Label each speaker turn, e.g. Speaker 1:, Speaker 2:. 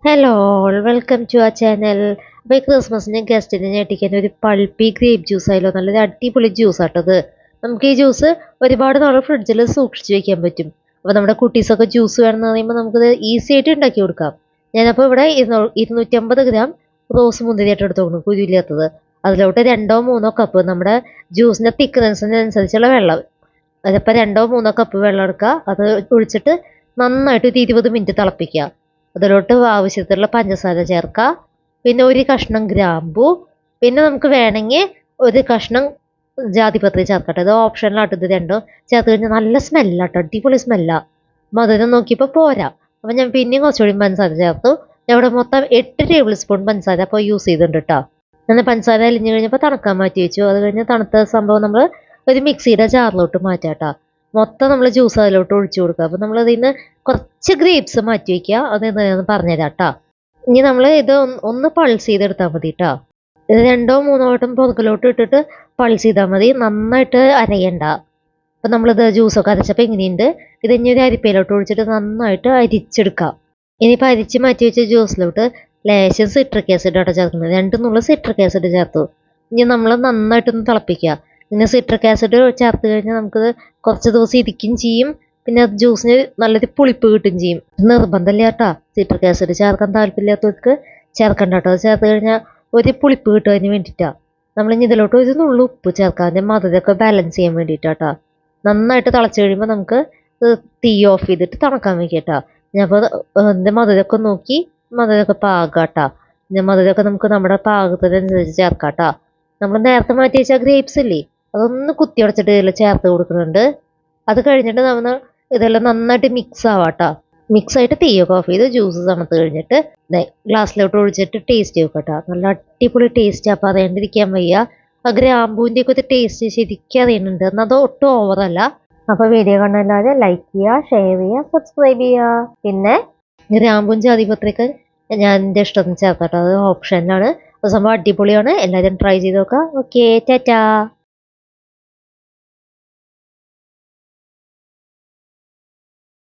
Speaker 1: Hello all welcome to ആ channel. അപ്പോൾ ഈ ക്രിസ്മസിന് ഗസ്റ്റിനെ ഞെട്ടിക്കാൻ ഒരു പൾപ്പി ഗ്രേപ്പ് ജ്യൂസ് ആയാലോ. നല്ലൊരു അടിപൊളി ജ്യൂസ് ആട്ടത്. നമുക്ക് ഈ ജ്യൂസ് ഒരുപാട് നാൾ ഫ്രിഡ്ജിൽ സൂക്ഷിച്ച് വെക്കാൻ പറ്റും. അപ്പോൾ നമ്മുടെ കുട്ടീസൊക്കെ ജ്യൂസ് വേണമെന്ന് പറയുമ്പോൾ നമുക്കത് ഈസി ആയിട്ട് ഉണ്ടാക്കി കൊടുക്കാം. ഞാനപ്പോൾ ഇവിടെ 250 ഗ്രാം റോസ് മുന്തിരിയായിട്ട് എടുത്തോളൂ, കുരുവില്ലാത്തത്. അതിലോട്ട് 2-3 കപ്പ് നമ്മുടെ ജ്യൂസിൻ്റെ തിക്നെസ്സിനനുസരിച്ചുള്ള വെള്ളം, അതിപ്പോൾ 2-3 കപ്പ് വെള്ളം എടുക്കുക. അത് ഒഴിച്ചിട്ട് നന്നായിട്ട് ഒരു 20 മിനിറ്റ് തിളപ്പിക്കുക. അതിലോട്ട് ആവശ്യത്തിലുള്ള പഞ്ചസാര ചേർക്കുക. പിന്നെ ഒരു കഷ്ണം ഗ്രാമ്പു, പിന്നെ നമുക്ക് വേണമെങ്കിൽ ഒരു കഷ്ണം ജാതിപത്രി ചേർക്കട്ടെ. ഇത് ഓപ്ഷനിലാട്ട്. ഇത് രണ്ടും ചേർത്ത് കഴിഞ്ഞാൽ നല്ല സ്മെല്ലാട്ടോ, അടിപൊളി സ്മെല്ലാണ്. മധുരം നോക്കിയപ്പോൾ പോരാ, അപ്പം ഞാൻ പിന്നെയും കുറച്ചുകൂടി പഞ്ചസാര ചേർത്തു. ഇവിടെ മൊത്തം 8 ടേബിൾ സ്പൂൺ പഞ്ചസാര അപ്പോൾ യൂസ് ചെയ്തിട്ടുണ്ട് കേട്ടോ. അങ്ങനെ പഞ്ചസാര അലിഞ്ഞ് കഴിഞ്ഞപ്പോൾ തണുക്കാൻ മാറ്റി വെച്ചു. അത് കഴിഞ്ഞ് തണുത്ത സംഭവം നമ്മൾ ഒരു മിക്സിയുടെ ജാറിലോട്ട് മാറ്റാം കേട്ടോ. മൊത്തം നമ്മൾ ജ്യൂസ് അതിലോട്ട് ഒഴിച്ചു കൊടുക്കുക. അപ്പോൾ നമ്മൾ അതിൽ നിന്ന് കുറച്ച് ഗ്രേപ്സ് മാറ്റി വയ്ക്കുക. അത് എന്താണെന്ന് പറഞ്ഞുതരാം കേട്ടോ. ഇനി നമ്മൾ ഇത് ഒന്ന് പൾസ് ചെയ്തെടുത്താൽ മതി കേട്ടോ. ഇത് 2-3 വട്ടം പുറകിലോട്ട് ഇട്ടിട്ട് പൾസ് ചെയ്താൽ മതി, നന്നായിട്ട് അരയണ്ട. അപ്പം നമ്മളിത് ജ്യൂസൊക്കെ അരച്ചപ്പോൾ എങ്ങനെയുണ്ട്. ഇത് ഇനി ഒരു അരിപ്പയിലോട്ട് ഒഴിച്ചിട്ട് നന്നായിട്ട് അരിച്ചെടുക്കാം. ഇനിയിപ്പോൾ അരിച്ച് മാറ്റി വെച്ച ജ്യൂസിലോട്ട് ലേശം സിട്രിക് ആസിഡ് ആട്ടോ ചേർക്കുന്നത്. 2 നുള്ള സിട്രിക് ആസിഡ് ചേർത്തു. ഇനി നമ്മൾ നന്നായിട്ടൊന്ന് തിളപ്പിക്കുക. പിന്നെ സിട്രിക് ആസിഡ് ചേർത്ത് കഴിഞ്ഞാൽ നമുക്കത് കുറച്ച് ദിവസം ഇരിക്കുകയും ചെയ്യും. പിന്നെ അത് ജ്യൂസിന് നല്ലൊരു പുളിപ്പ് കിട്ടുകയും ചെയ്യും. നിർബന്ധമില്ല കേട്ടോ, സിട്രിക് ആസിഡ് ചേർക്കാൻ താല്പര്യമില്ലാത്തവർക്ക് ചേർക്കണ്ട കേട്ടോ. അത് ചേർത്ത് കഴിഞ്ഞാൽ ഒരു പുളിപ്പ് കിട്ടുന്നതിന് വേണ്ടിയിട്ടാണ്. നമ്മളിനി ഇതിലോട്ട് ഒരു നുള്ളു ഉപ്പ് ചേർക്കാം, അതിൻ്റെ മധുരമൊക്കെ ബാലൻസ് ചെയ്യാൻ വേണ്ടിയിട്ടാട്ടോ. നന്നായിട്ട് തിളച്ച് കഴിയുമ്പോൾ നമുക്ക് തീ ഓഫ് ചെയ്തിട്ട് തണുക്കാൻ വയ്ക്കാം കേട്ടോ. ഞാനപ്പോൾ എൻ്റെ മധുരമൊക്കെ നോക്കി, മധുരമൊക്കെ പാകാട്ടോ. പിന്നെ മധുരമൊക്കെ നമുക്ക് നമ്മുടെ പാകത്തിനനുസരിച്ച് ചേർക്കാം കേട്ടോ. നമ്മൾ നേരത്തെ മാറ്റി വെച്ചാൽ ഗ്രേപ്സ് ഇല്ലേ, അതൊന്ന് കുത്തി ഉടച്ചിട്ട് ഇതിൽ ചേർത്ത് കൊടുക്കുന്നുണ്ട്. അത് കഴിഞ്ഞിട്ട് നമ്മൾ ഇതെല്ലാം നന്നായിട്ട് മിക്സ് ആവാട്ടോ. മിക്സായിട്ട് തീയൊക്കെ ഓഫ് ചെയ്ത് ജ്യൂസ് തണുത്ത് കഴിഞ്ഞിട്ട് ഗ്ലാസ്സിലോട്ട് ഒഴിച്ചിട്ട് ടേസ്റ്റ് നോക്കട്ടോ. നല്ല അടിപൊളി ടേസ്റ്റ്. അപ്പോൾ അറിയാണ്ടിരിക്കാൻ വയ്യ. ആ ഗ്രാമ്പൂൻ്റെ ഒക്കെ ഒരു ടേസ്റ്റ് ശരിക്കും അറിയുന്നുണ്ട്, എന്നാൽ അത് ഒട്ടും ഓവറല്ല. അപ്പോൾ വീഡിയോ കണ്ടെല്ലാവരും ലൈക്ക് ചെയ്യുക, ഷെയർ ചെയ്യുക, സബ്സ്ക്രൈബ് ചെയ്യുക. പിന്നെ ഗ്രാമ്പും ജാതിപത്രിയൊക്കെ ഞാൻ എൻ്റെ ഇഷ്ടത്തിന് ചേർക്കട്ടോ, അത് ഓപ്ഷനിലാണ്. അത് സംഭവം അടിപൊളിയാണ്. എല്ലാവരും ട്രൈ ചെയ്ത് നോക്കുക. ഓക്കെ, ടാറ്റാ.